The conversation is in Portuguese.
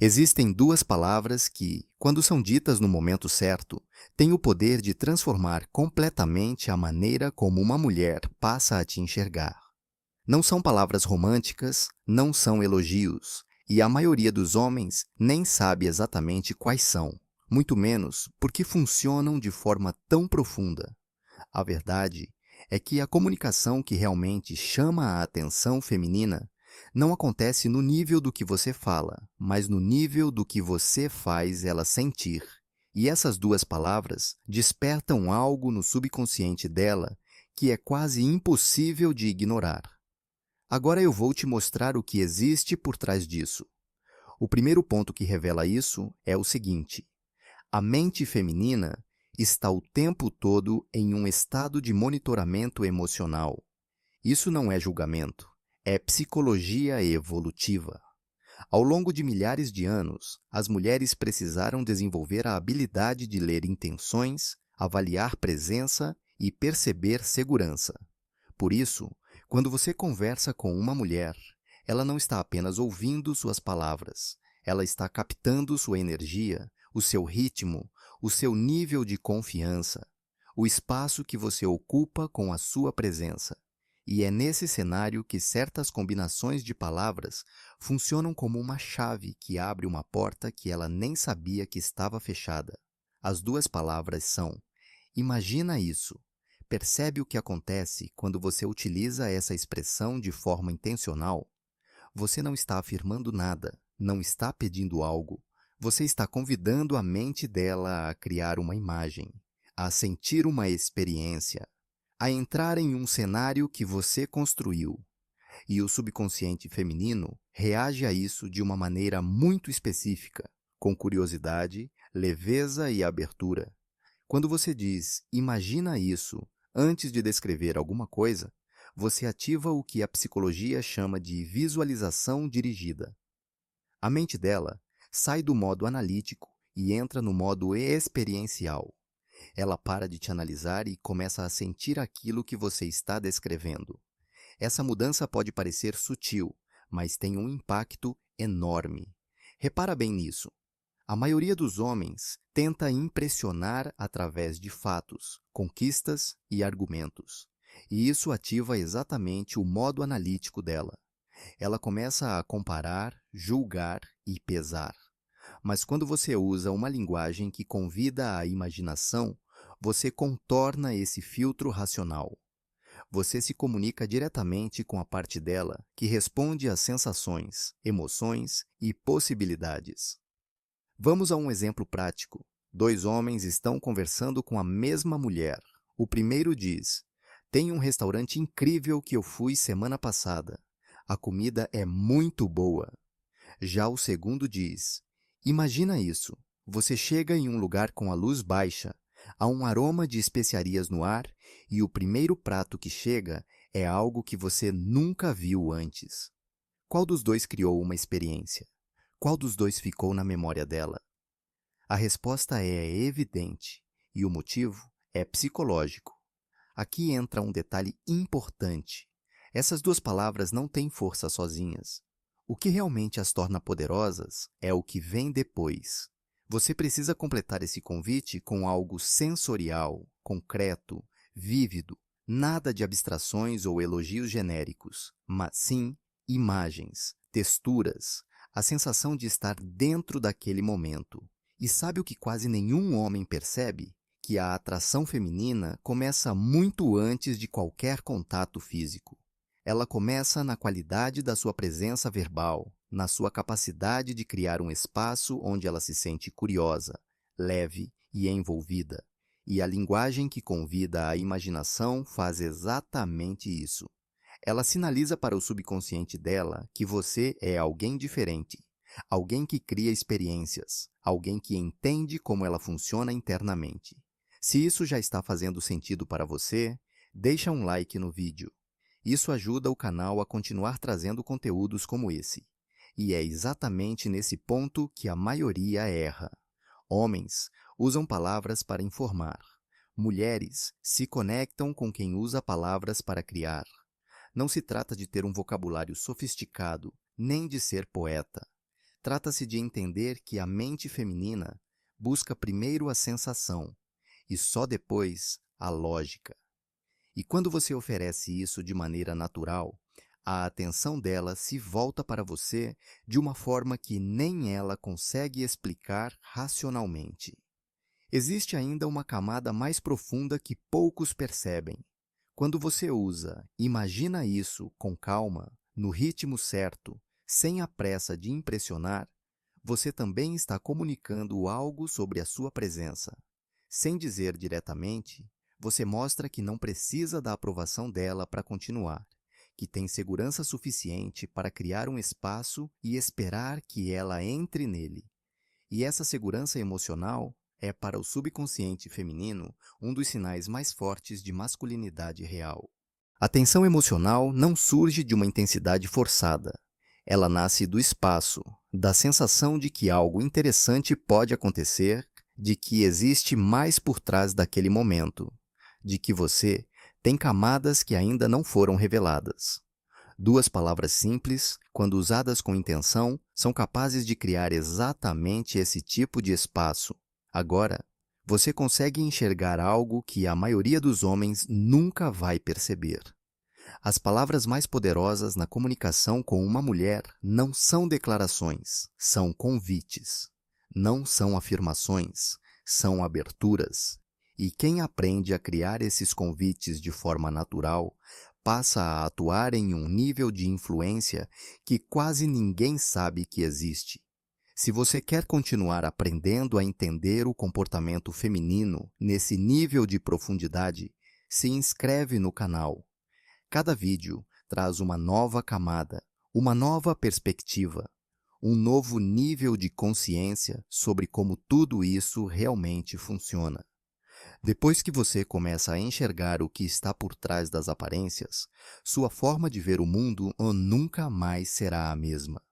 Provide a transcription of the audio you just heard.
Existem duas palavras que, quando são ditas no momento certo, têm o poder de transformar completamente a maneira como uma mulher passa a te enxergar. Não são palavras românticas, não são elogios, e a maioria dos homens nem sabe exatamente quais são, muito menos porque funcionam de forma tão profunda. A verdade é que a comunicação que realmente chama a atenção feminina não acontece no nível do que você fala, mas no nível do que você faz ela sentir. E essas duas palavras despertam algo no subconsciente dela que é quase impossível de ignorar. Agora eu vou te mostrar o que existe por trás disso. O primeiro ponto que revela isso é o seguinte: a mente feminina está o tempo todo em um estado de monitoramento emocional. Isso não é julgamento, é psicologia evolutiva. Ao longo de milhares de anos, as mulheres precisaram desenvolver a habilidade de ler intenções, avaliar presença e perceber segurança. Por isso, quando você conversa com uma mulher, ela não está apenas ouvindo suas palavras, ela está captando sua energia, o seu ritmo, o seu nível de confiança, o espaço que você ocupa com a sua presença. E é nesse cenário que certas combinações de palavras funcionam como uma chave que abre uma porta que ela nem sabia que estava fechada. As duas palavras são: imagina isso. Percebe o que acontece quando você utiliza essa expressão de forma intencional? Você não está afirmando nada, não está pedindo algo. Você está convidando a mente dela a criar uma imagem, a sentir uma experiência, a entrar em um cenário que você construiu. E o subconsciente feminino reage a isso de uma maneira muito específica, com curiosidade, leveza e abertura. Quando você diz "imagina isso" antes de descrever alguma coisa, você ativa o que a psicologia chama de visualização dirigida. A mente dela sai do modo analítico e entra no modo experiencial. Ela para de te analisar e começa a sentir aquilo que você está descrevendo. Essa mudança pode parecer sutil, mas tem um impacto enorme. Repara bem nisso. A maioria dos homens tenta impressionar através de fatos, conquistas e argumentos. E isso ativa exatamente o modo analítico dela. Ela começa a comparar, julgar e pesar. Mas quando você usa uma linguagem que convida à imaginação, você contorna esse filtro racional. Você se comunica diretamente com a parte dela que responde às sensações, emoções e possibilidades. Vamos a um exemplo prático. Dois homens estão conversando com a mesma mulher. O primeiro diz: "Tem um restaurante incrível que eu fui semana passada. A comida é muito boa." Já o segundo diz: "Imagina isso. Você chega em um lugar com a luz baixa, há um aroma de especiarias no ar e o primeiro prato que chega é algo que você nunca viu antes." Qual dos dois criou uma experiência? Qual dos dois ficou na memória dela? A resposta é evidente e o motivo é psicológico. Aqui entra um detalhe importante. Essas duas palavras não têm força sozinhas. O que realmente as torna poderosas é o que vem depois. Você precisa completar esse convite com algo sensorial, concreto, vívido, nada de abstrações ou elogios genéricos, mas sim imagens, texturas, a sensação de estar dentro daquele momento. E sabe o que quase nenhum homem percebe? Que a atração feminina começa muito antes de qualquer contato físico. Ela começa na qualidade da sua presença verbal, na sua capacidade de criar um espaço onde ela se sente curiosa, leve e envolvida. E a linguagem que convida à imaginação faz exatamente isso. Ela sinaliza para o subconsciente dela que você é alguém diferente, alguém que cria experiências, alguém que entende como ela funciona internamente. Se isso já está fazendo sentido para você, deixa um like no vídeo. Isso ajuda o canal a continuar trazendo conteúdos como esse. E é exatamente nesse ponto que a maioria erra. Homens usam palavras para informar. Mulheres se conectam com quem usa palavras para criar. Não se trata de ter um vocabulário sofisticado, nem de ser poeta. Trata-se de entender que a mente feminina busca primeiro a sensação e só depois a lógica. E quando você oferece isso de maneira natural, a atenção dela se volta para você de uma forma que nem ela consegue explicar racionalmente. Existe ainda uma camada mais profunda que poucos percebem. Quando você usa "imagina isso" com calma, no ritmo certo, sem a pressa de impressionar, você também está comunicando algo sobre a sua presença. Sem dizer diretamente, você mostra que não precisa da aprovação dela para continuar, que tem segurança suficiente para criar um espaço e esperar que ela entre nele. E essa segurança emocional é, para o subconsciente feminino, um dos sinais mais fortes de masculinidade real. A tensão emocional não surge de uma intensidade forçada. Ela nasce do espaço, da sensação de que algo interessante pode acontecer, de que existe mais por trás daquele momento, de que você tem camadas que ainda não foram reveladas. Duas palavras simples, quando usadas com intenção, são capazes de criar exatamente esse tipo de espaço. Agora, você consegue enxergar algo que a maioria dos homens nunca vai perceber. As palavras mais poderosas na comunicação com uma mulher não são declarações, são convites. Não são afirmações, são aberturas. E quem aprende a criar esses convites de forma natural passa a atuar em um nível de influência que quase ninguém sabe que existe. Se você quer continuar aprendendo a entender o comportamento feminino nesse nível de profundidade, se inscreve no canal. Cada vídeo traz uma nova camada, uma nova perspectiva, um novo nível de consciência sobre como tudo isso realmente funciona. Depois que você começa a enxergar o que está por trás das aparências, sua forma de ver o mundo nunca mais será a mesma.